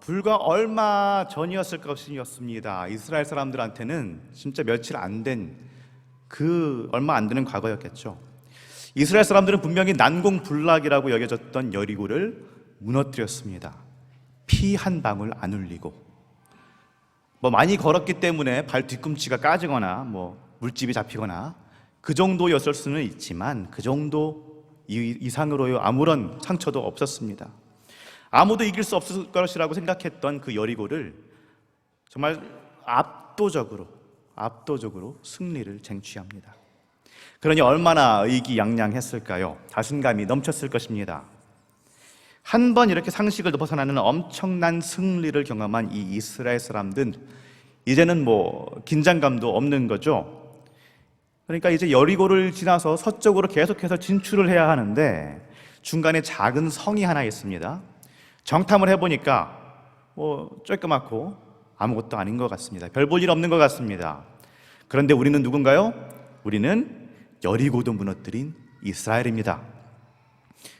불과 얼마 전이었을 것이었습니다. 이스라엘 사람들한테는 진짜 며칠 안 된 얼마 안 되는 과거였겠죠. 이스라엘 사람들은 분명히 난공불락이라고 여겨졌던 여리고를 무너뜨렸습니다. 피 한 방울 안 흘리고, 많이 걸었기 때문에 발 뒤꿈치가 까지거나 물집이 잡히거나 그 정도였을 수는 있지만 그 정도 이상으로요 아무런 상처도 없었습니다. 아무도 이길 수 없을 것이라고 생각했던 그 여리고를 정말 압도적으로 승리를 쟁취합니다. 그러니 얼마나 의기양양했을까요? 자신감이 넘쳤을 것입니다. 한 번 이렇게 상식을 벗어나는 엄청난 승리를 경험한 이 이스라엘 사람들은 이제는 긴장감도 없는 거죠. 그러니까 이제 여리고를 지나서 서쪽으로 계속해서 진출을 해야 하는데 중간에 작은 성이 하나 있습니다. 정탐을 해보니까 조그맣고 아무것도 아닌 것 같습니다. 별 볼 일 없는 것 같습니다. 그런데 우리는 누군가요? 우리는 여리고도 무너뜨린 이스라엘입니다.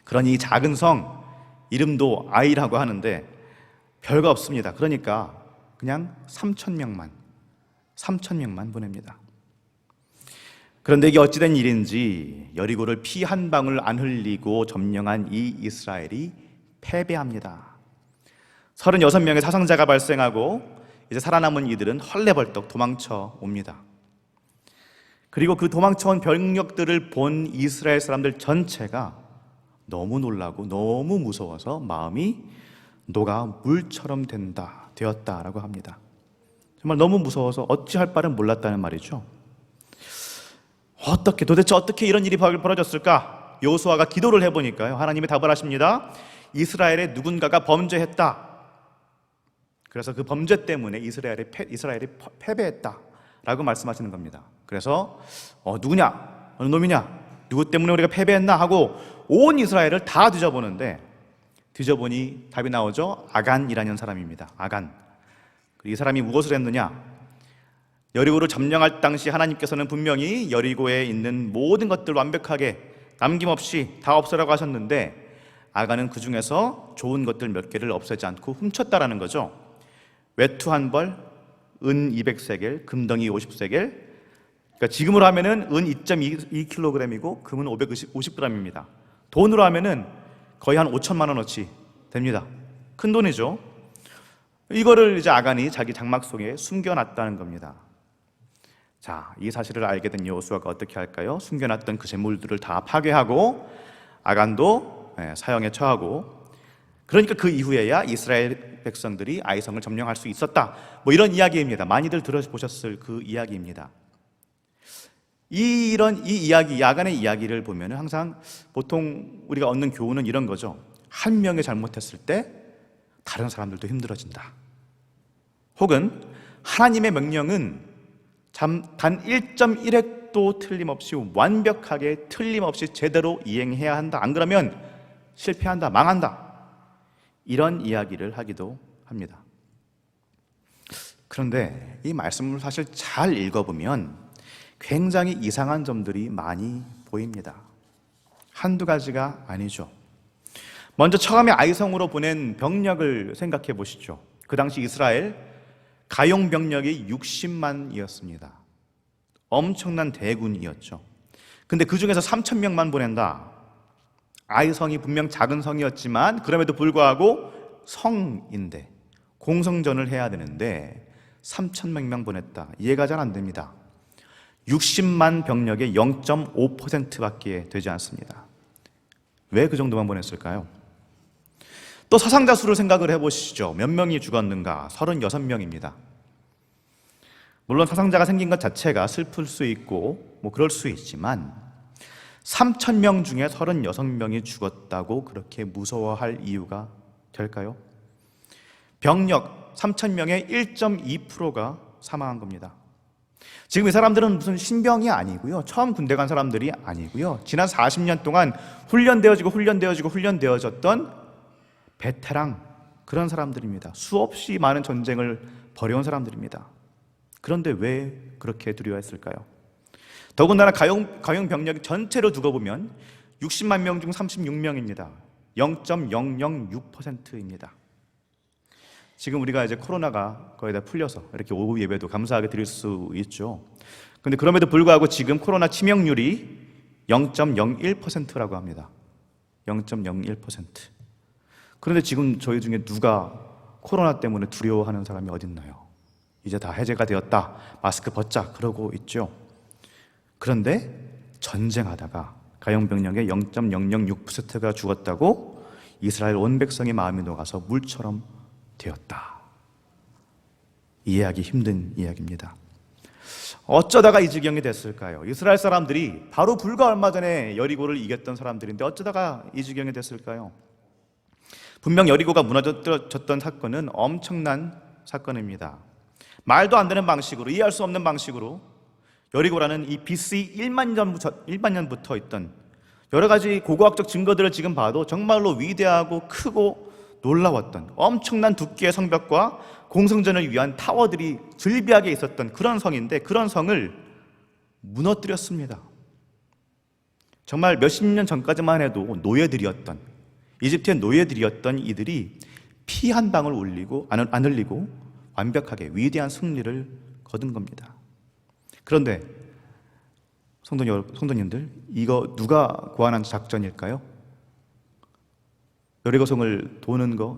그러니 이 작은 성 이름도 아이라고 하는데 별거 없습니다. 그러니까 그냥 3,000명만 보냅니다. 그런데 이게 어찌된 일인지 여리고를 피 한 방울 안 흘리고 점령한 이 이스라엘이 패배합니다. 36명의 사상자가 발생하고 이제 살아남은 이들은 헐레벌떡 도망쳐 옵니다. 그리고 그 도망쳐온 병력들을 본 이스라엘 사람들 전체가 너무 놀라고 너무 무서워서 마음이 녹아 물처럼 되었다라고 합니다. 정말 너무 무서워서 어찌할 바를 몰랐다는 말이죠. 도대체 어떻게 이런 일이 벌어졌을까? 여호수아가 기도를 해보니까요, 하나님이 답을 하십니다. 이스라엘의 누군가가 범죄했다. 그래서 그 범죄 때문에 이스라엘이 패배했다라고 말씀하시는 겁니다. 그래서 누구냐? 어느 놈이냐? 누구 때문에 우리가 패배했나? 하고 온 이스라엘을 다 뒤져보니 답이 나오죠. 아간이라는 사람입니다. 아간. 이 사람이 무엇을 했느냐? 여리고를 점령할 당시 하나님께서는 분명히 여리고에 있는 모든 것들 완벽하게 남김없이 다 없애라고 하셨는데 아간은 그 중에서 좋은 것들 몇 개를 없애지 않고 훔쳤다라는 거죠. 외투 한 벌, 은 200세겔, 금덩이 50세겔. 그러니까 지금으로 하면은 은 2.2kg이고 금은 550g입니다. 돈으로 하면은 거의 한 5천만 원어치 됩니다. 큰 돈이죠. 이거를 이제 아간이 자기 장막 속에 숨겨놨다는 겁니다. 자, 이 사실을 알게 된 여호수아가 어떻게 할까요? 숨겨놨던 그 재물들을 다 파괴하고 아간도 사형에 처하고, 그러니까 그 이후에야 이스라엘 백성들이 아이성을 점령할 수 있었다. 이런 이야기입니다. 많이들 들어보셨을 그 이야기입니다. 이 이야기, 아간의 이야기를 보면 항상 보통 우리가 얻는 교훈은 이런 거죠. 한 명이 잘못했을 때 다른 사람들도 힘들어진다. 혹은 하나님의 명령은 단 1.1획도 틀림없이 완벽하게 틀림없이 제대로 이행해야 한다. 안 그러면 실패한다, 망한다. 이런 이야기를 하기도 합니다. 그런데 이 말씀을 사실 잘 읽어보면 굉장히 이상한 점들이 많이 보입니다. 한두 가지가 아니죠. 먼저 처음에 아이성으로 보낸 병력을 생각해 보시죠. 그 당시 이스라엘 가용 병력이 60만이었습니다. 엄청난 대군이었죠. 근데 그 중에서 3,000명만 보낸다. 아이성이 분명 작은 성이었지만 그럼에도 불구하고 성인데 공성전을 해야 되는데 3,000명 보냈다. 이해가 잘 안 됩니다. 60만 병력의 0.5%밖에 되지 않습니다. 왜 그 정도만 보냈을까요? 또 사상자 수를 생각을 해보시죠. 몇 명이 죽었는가? 36명입니다. 물론 사상자가 생긴 것 자체가 슬플 수 있고 그럴 수 있지만 3,000명 중에 36명이 죽었다고 그렇게 무서워할 이유가 될까요? 병력 3,000명의 1.2%가 사망한 겁니다. 지금 이 사람들은 무슨 신병이 아니고요, 처음 군대 간 사람들이 아니고요, 지난 40년 동안 훈련되어졌던 베테랑, 그런 사람들입니다. 수없이 많은 전쟁을 벌여온 사람들입니다. 그런데 왜 그렇게 두려워했을까요? 더군다나 가용 병력 전체로 두고 보면 60만 명 중 36명입니다. 0.006%입니다. 지금 우리가 이제 코로나가 거의 다 풀려서 이렇게 오후 예배도 감사하게 드릴 수 있죠. 근데 그럼에도 불구하고 지금 코로나 치명률이 0.01%라고 합니다. 0.01%. 그런데 지금 저희 중에 누가 코로나 때문에 두려워하는 사람이 어딨나요? 이제 다 해제가 되었다, 마스크 벗자 그러고 있죠. 그런데 전쟁하다가 가용병력의 0.006%가 죽었다고 이스라엘 온 백성의 마음이 녹아서 물처럼 되었다. 이해하기 힘든 이야기입니다. 어쩌다가 이 지경이 됐을까요? 이스라엘 사람들이 바로 불과 얼마 전에 여리고를 이겼던 사람들인데 어쩌다가 이 지경이 됐을까요? 분명 여리고가 무너졌던 사건은 엄청난 사건입니다. 말도 안 되는 방식으로, 이해할 수 없는 방식으로 여리고라는 이 BC 1만 년부터 있던 여러 가지 고고학적 증거들을 지금 봐도 정말로 위대하고 크고 놀라웠던 엄청난 두께의 성벽과 공성전을 위한 타워들이 즐비하게 있었던 그런 성인데, 그런 성을 무너뜨렸습니다. 정말 몇십 년 전까지만 해도 노예들이었던, 이집트의 노예들이었던 이들이 피 한 방울 안 흘리고 완벽하게 위대한 승리를 거둔 겁니다. 그런데 성도님들, 이거 누가 고안한 작전일까요? 여리고성을 도는 거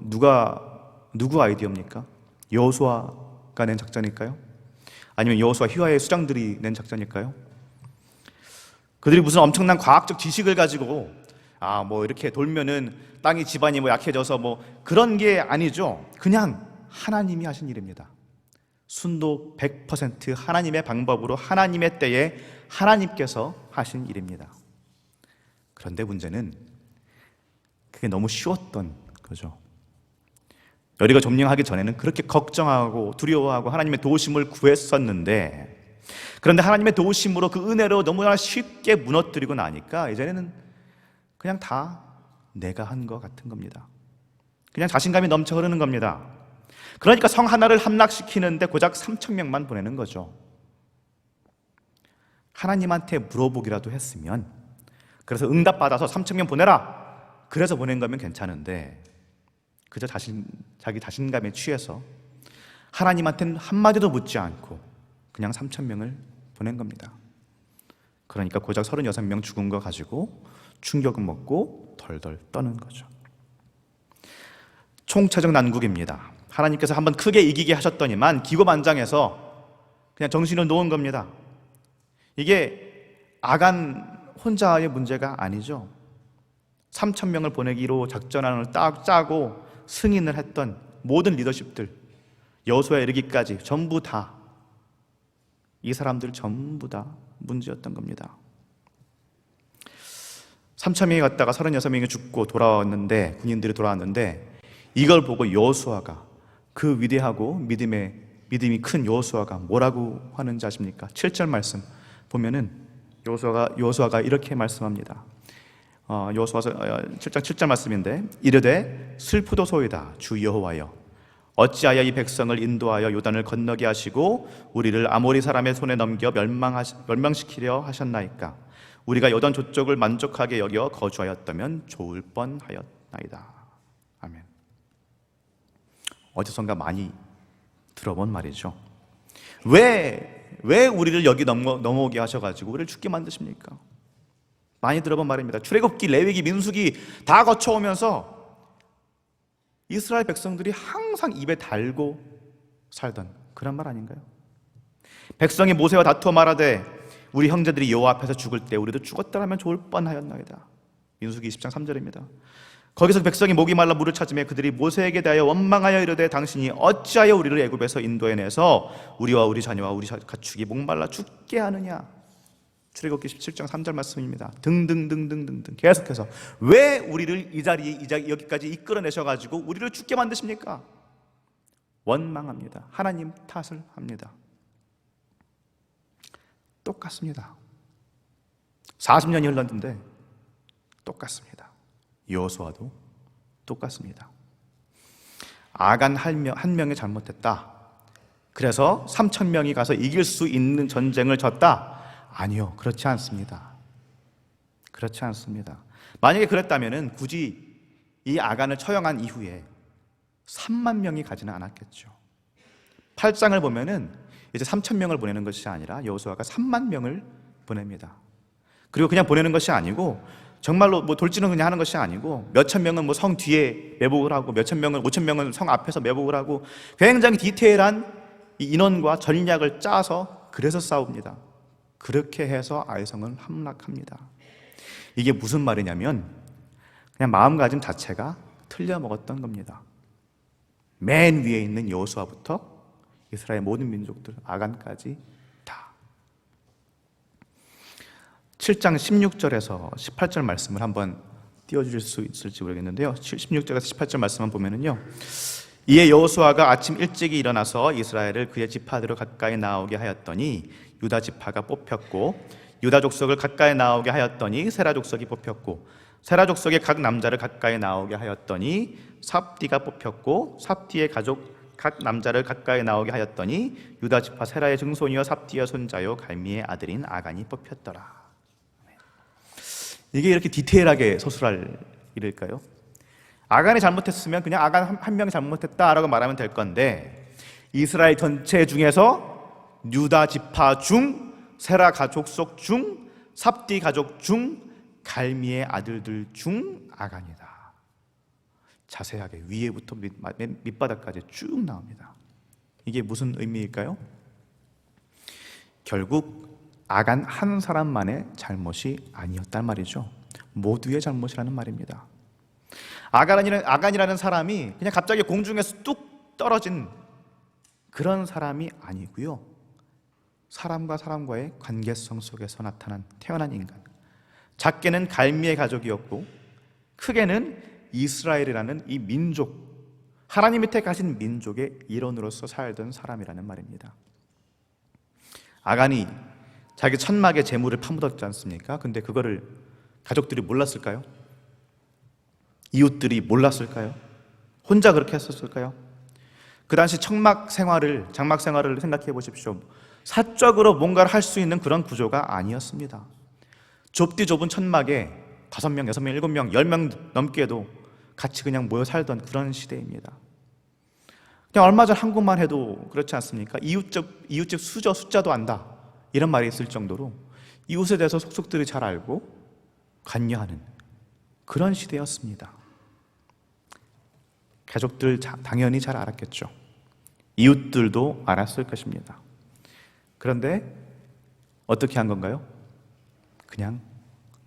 누구 아이디어입니까? 여호수아가 낸 작전일까요? 아니면 여호수아 휘하의 수장들이 낸 작전일까요? 그들이 무슨 엄청난 과학적 지식을 가지고 이렇게 돌면은 땅이 지반이 약해져서 그런 게 아니죠. 그냥 하나님이 하신 일입니다. 순도 100% 하나님의 방법으로 하나님의 때에 하나님께서 하신 일입니다. 그런데 문제는 그게 너무 쉬웠던 거죠. 여리고 점령하기 전에는 그렇게 걱정하고 두려워하고 하나님의 도우심을 구했었는데, 그런데 하나님의 도우심으로 그 은혜로 너무나 쉽게 무너뜨리고 나니까 이제는 그냥 다 내가 한 것 같은 겁니다. 그냥 자신감이 넘쳐 흐르는 겁니다. 그러니까 성 하나를 함락시키는데 고작 3,000명만 보내는 거죠. 하나님한테 물어보기라도 했으면, 그래서 응답받아서 3,000명 보내라, 그래서 보낸 거면 괜찮은데 그저 자기 자신감에 취해서 하나님한테는 한마디도 묻지 않고 그냥 3,000명을 보낸 겁니다. 그러니까 고작 36명 죽은 거 가지고 충격을 먹고 덜덜 떠는 거죠. 총체적 난국입니다. 하나님께서 한번 크게 이기게 하셨더니만 기고만장해서 그냥 정신을 놓은 겁니다. 이게 아간 혼자의 문제가 아니죠. 3,000명을 보내기로 작전안을 딱 짜고 승인을 했던 모든 리더십들, 여호수아에 이르기까지 전부 다 이 사람들 전부 다 문제였던 겁니다. 3,000명이 갔다가 36명이 죽고 돌아왔는데, 군인들이 돌아왔는데, 이걸 보고 여호수아가, 그 위대하고 믿음이 큰 여호수아가 뭐라고 하는지 아십니까? 7절 말씀 보면은 여호수아가 이렇게 말씀합니다. 여호수아서 7장 7절 말씀인데, 이르되 슬프도소이다 주 여호와여, 어찌하여 이 백성을 인도하여 요단을 건너게 하시고 우리를 아모리 사람의 손에 넘겨 멸망시키려 하셨나이까? 우리가 요단 저쪽을 만족하게 여겨 거주하였다면 좋을 뻔하였나이다. 아멘. 어디선가 많이 들어본 말이죠. 왜 우리를 여기 넘어오게 하셔가지고 우리를 죽게 만드십니까? 많이 들어본 말입니다. 출애굽기, 레위기, 민수기 다 거쳐오면서 이스라엘 백성들이 항상 입에 달고 살던 그런 말 아닌가요? 백성이 모세와 다투어 말하되 우리 형제들이 여호와 앞에서 죽을 때 우리도 죽었더라면 좋을 뻔하였나이다. 민수기 20장 3절입니다. 거기서 백성이 목이 말라 물을 찾으며 그들이 모세에게 대하여 원망하여 이르되 당신이 어찌하여 우리를 애굽에서 인도해내서 우리와 우리 자녀와 우리 가축이 목말라 죽게 하느냐. 출애굽기 17장 3절 말씀입니다. 등등등등등등 계속해서 왜 우리를 이 자리에 여기까지 이끌어내셔가지고 우리를 죽게 만드십니까? 원망합니다. 하나님 탓을 합니다. 똑같습니다. 40년이 흘렀는데 똑같습니다. 여호수아도 똑같습니다. 아간 한 명이 잘못했다, 그래서 3,000명이 가서 이길 수 있는 전쟁을 졌다? 아니요, 그렇지 않습니다. 그렇지 않습니다. 만약에 그랬다면은 굳이 이 아간을 처형한 이후에 3만 명이 가지는 않았겠죠. 8장을 보면은 이제 3천 명을 보내는 것이 아니라 여호수아가 3만 명을 보냅니다. 그리고 그냥 보내는 것이 아니고 정말로 뭐 돌진은 그냥 하는 것이 아니고 몇천 명은 뭐 성 뒤에 매복을 하고 몇천 명은 5천 명은 성 앞에서 매복을 하고 굉장히 디테일한 이 인원과 전략을 짜서 그래서 싸웁니다. 그렇게 해서 아이성을 함락합니다. 이게 무슨 말이냐면 그냥 마음가짐 자체가 틀려 먹었던 겁니다. 맨 위에 있는 여호수아부터 이스라엘 모든 민족들 아간까지 다. 7장 16절에서 18절 말씀을 한번 띄워주실 수 있을지 모르겠는데요. 16절에서 18절 말씀만 보면은요, 이에 여호수아가 아침 일찍이 일어나서 이스라엘을 그의 지파대로 가까이 나오게 하였더니 유다 지파가 뽑혔고, 유다 족속을 가까이 나오게 하였더니 세라 족속이 뽑혔고, 세라 족속의 각 남자를 가까이 나오게 하였더니 삽디가 뽑혔고, 삽디의 가족 각 남자를 가까이 나오게 하였더니 유다 지파 세라의 증손이요 삽디의 손자요 갈미의 아들인 아간이 뽑혔더라. 이게 이렇게 디테일하게 서술할 일일까요? 아간이 잘못했으면 그냥 아간 한 명이 잘못했다라고 말하면 될 건데, 이스라엘 전체 중에서 유다 지파 중, 세라 가족 속 중, 삽디 가족 중, 갈미의 아들들 중 아간이다. 자세하게 위에부터 밑바닥까지 쭉 나옵니다. 이게 무슨 의미일까요? 결국 아간 한 사람만의 잘못이 아니었단 말이죠. 모두의 잘못이라는 말입니다. 아간이라는 사람이 그냥 갑자기 공중에서 뚝 떨어진 그런 사람이 아니고요. 사람과 사람과의 관계성 속에서 태어난 인간. 작게는 갈미의 가족이었고 크게는 이스라엘이라는 이 민족, 하나님이 택하신 민족의 일원으로서 살던 사람이라는 말입니다. 아간이 자기 천막의 재물을 파묻었지 않습니까? 근데 그거를 가족들이 몰랐을까요? 이웃들이 몰랐을까요? 혼자 그렇게 했었을까요? 그 당시 장막 생활을 생각해 보십시오. 사적으로 뭔가를 할 수 있는 그런 구조가 아니었습니다. 좁디 좁은 천막에 5명, 6명, 7명, 10명 넘게도 같이 그냥 모여 살던 그런 시대입니다. 그냥 얼마 전 한국만 해도 그렇지 않습니까? 이웃집 숫자도 안다, 이런 말이 있을 정도로 이웃에 대해서 속속들이 잘 알고 관여하는 그런 시대였습니다. 가족들 당연히 잘 알았겠죠. 이웃들도 알았을 것입니다. 그런데 어떻게 한 건가요? 그냥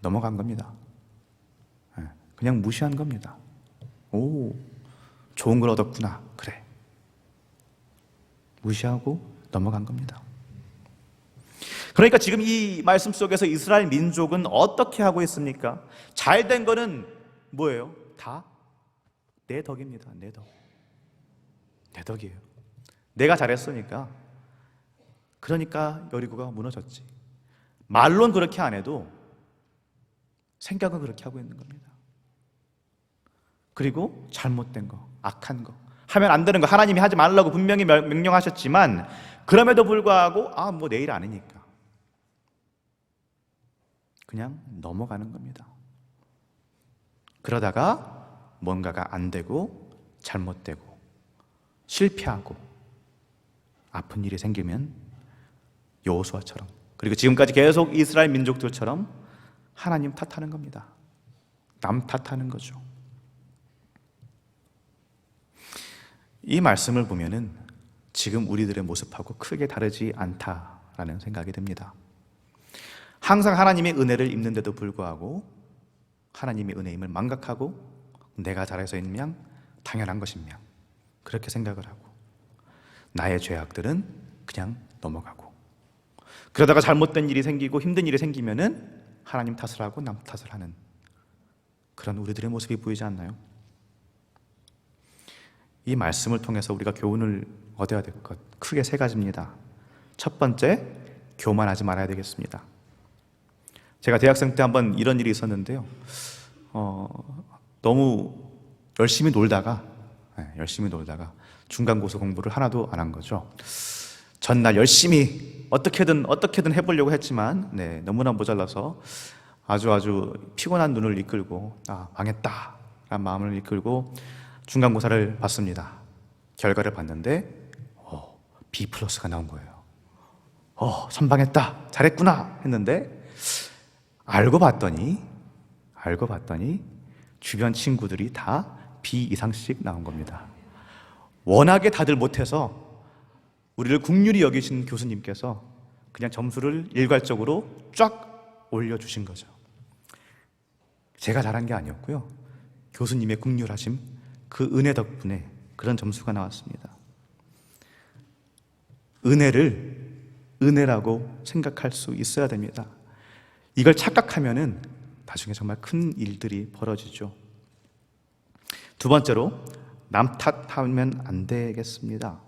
넘어간 겁니다. 그냥 무시한 겁니다. 오, 좋은 걸 얻었구나. 그래. 무시하고 넘어간 겁니다. 그러니까 지금 이 말씀 속에서 이스라엘 민족은 어떻게 하고 있습니까? 잘된 거는 뭐예요? 다 내 덕입니다. 내 덕. 내 덕이에요. 내가 잘했으니까. 그러니까 여리고가 무너졌지. 말론 그렇게 안 해도 생각은 그렇게 하고 있는 겁니다. 그리고 잘못된 거, 악한 거, 하면 안 되는 거 하나님이 하지 말라고 분명히 명령하셨지만 그럼에도 불구하고 뭐 내일 아니니까 그냥 넘어가는 겁니다. 그러다가 뭔가가 안 되고 잘못되고 실패하고 아픈 일이 생기면 여호수아처럼, 그리고 지금까지 계속 이스라엘 민족들처럼 하나님 탓하는 겁니다. 남 탓하는 거죠. 이 말씀을 보면은 지금 우리들의 모습하고 크게 다르지 않다라는 생각이 듭니다. 항상 하나님의 은혜를 입는데도 불구하고 하나님의 은혜임을 망각하고 내가 잘해서인명 당연한 것임명 그렇게 생각을 하고 나의 죄악들은 그냥 넘어가고, 그러다가 잘못된 일이 생기고 힘든 일이 생기면은 하나님 탓을 하고 남 탓을 하는 그런 우리들의 모습이 보이지 않나요? 이 말씀을 통해서 우리가 교훈을 얻어야 될 것 크게 3가지입니다. 첫 번째, 교만하지 말아야 되겠습니다. 제가 대학생 때 한번 이런 일이 있었는데요. 너무 열심히 놀다가 중간고사 공부를 하나도 안 한 거죠. 전날 열심히 어떻게든 해보려고 했지만 너무나 모자라서 아주 피곤한 눈을 이끌고 망했다 라는 마음을 이끌고 중간고사를 봤습니다. 결과를 봤는데 B 플러스가 나온 거예요. 선방했다, 잘했구나 했는데 알고 봤더니 주변 친구들이 다 B 이상씩 나온 겁니다. 워낙에 다들 못해서 우리를 국률이 여기신 교수님께서 그냥 점수를 일괄적으로 쫙 올려주신 거죠. 제가 잘한 게 아니었고요, 교수님의 국률하심, 그 은혜 덕분에 그런 점수가 나왔습니다. 은혜를 은혜라고 생각할 수 있어야 됩니다. 이걸 착각하면은 나중에 정말 큰 일들이 벌어지죠. 두 번째로, 남 탓하면 안 되겠습니다.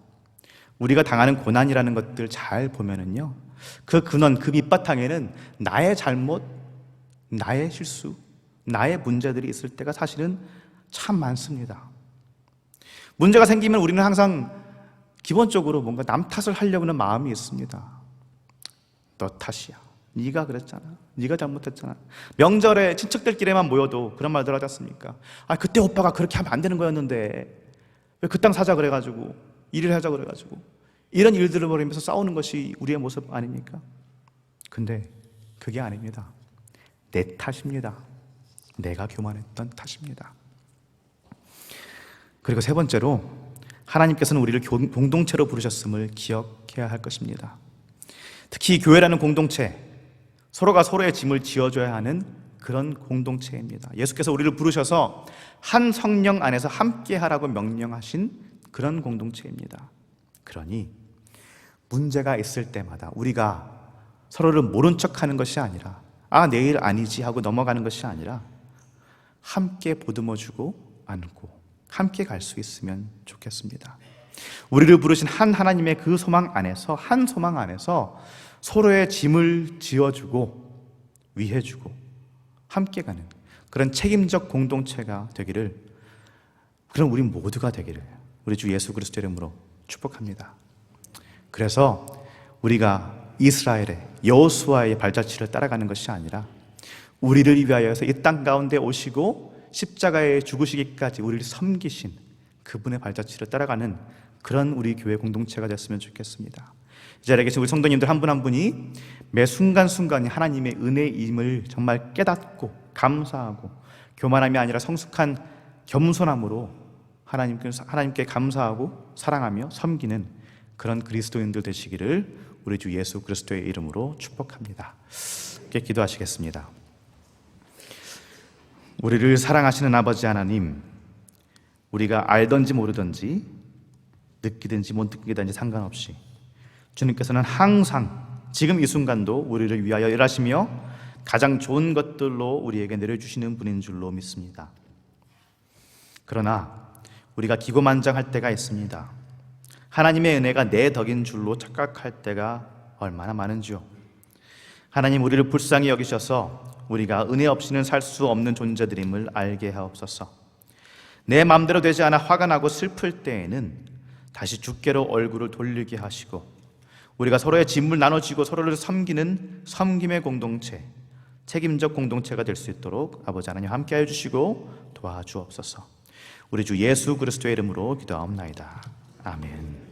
우리가 당하는 고난이라는 것들 잘 보면은요, 그 근원, 그 밑바탕에는 나의 잘못, 나의 실수, 나의 문제들이 있을 때가 사실은 참 많습니다. 문제가 생기면 우리는 항상 기본적으로 뭔가 남 탓을 하려고 하는 마음이 있습니다. 너 탓이야, 네가 그랬잖아, 네가 잘못했잖아. 명절에 친척들끼리만 모여도 그런 말들 하지 않습니까? 그때 오빠가 그렇게 하면 안 되는 거였는데 왜 그 땅 사자 그래가지고, 일을 하자 그래가지고, 이런 일들을 벌이면서 싸우는 것이 우리의 모습 아닙니까? 근데 그게 아닙니다. 내 탓입니다. 내가 교만했던 탓입니다. 그리고 세 번째로, 하나님께서는 우리를 공동체로 부르셨음을 기억해야 할 것입니다. 특히 교회라는 공동체, 서로가 서로의 짐을 지어줘야 하는 그런 공동체입니다. 예수께서 우리를 부르셔서 한 성령 안에서 함께 하라고 명령하신 그런 공동체입니다. 그러니 문제가 있을 때마다 우리가 서로를 모른 척하는 것이 아니라 내일 아니지 하고 넘어가는 것이 아니라 함께 보듬어주고 안고 함께 갈 수 있으면 좋겠습니다. 우리를 부르신 한 하나님의 그 소망 안에서, 한 소망 안에서 서로의 짐을 지어주고 위해주고 함께 가는 그런 책임적 공동체가 되기를, 그럼 우리 모두가 되기를 우리 주 예수 그리스도 이름으로 축복합니다. 그래서 우리가 이스라엘의 여호수아의 발자취를 따라가는 것이 아니라 우리를 위하여서 이 땅 가운데 오시고 십자가에 죽으시기까지 우리를 섬기신 그분의 발자취를 따라가는 그런 우리 교회 공동체가 됐으면 좋겠습니다. 이 자리에 계신 우리 성도님들 한 분 한 분이 매 순간순간이 하나님의 은혜임을 정말 깨닫고 감사하고, 교만함이 아니라 성숙한 겸손함으로 하나님께 감사하고 사랑하며 섬기는 그런 그리스도인들 되시기를 우리 주 예수 그리스도의 이름으로 축복합니다. 함께 기도하시겠습니다. 우리를 사랑하시는 아버지 하나님, 우리가 알든지 모르든지 느끼든지 못 느끼든지 상관없이 주님께서는 항상 지금 이 순간도 우리를 위하여 일하시며 가장 좋은 것들로 우리에게 내려주시는 분인 줄로 믿습니다. 그러나 우리가 기고만장할 때가 있습니다. 하나님의 은혜가 내 덕인 줄로 착각할 때가 얼마나 많은지요. 하나님, 우리를 불쌍히 여기셔서 우리가 은혜 없이는 살 수 없는 존재들임을 알게 하옵소서. 내 마음대로 되지 않아 화가 나고 슬플 때에는 다시 주께로 얼굴을 돌리게 하시고, 우리가 서로의 짐을 나눠지고 서로를 섬기는 섬김의 공동체, 책임적 공동체가 될 수 있도록 아버지 하나님 함께하여 주시고 도와주옵소서. 우리 주 예수 그리스도의 이름으로 기도하옵나이다. 아멘.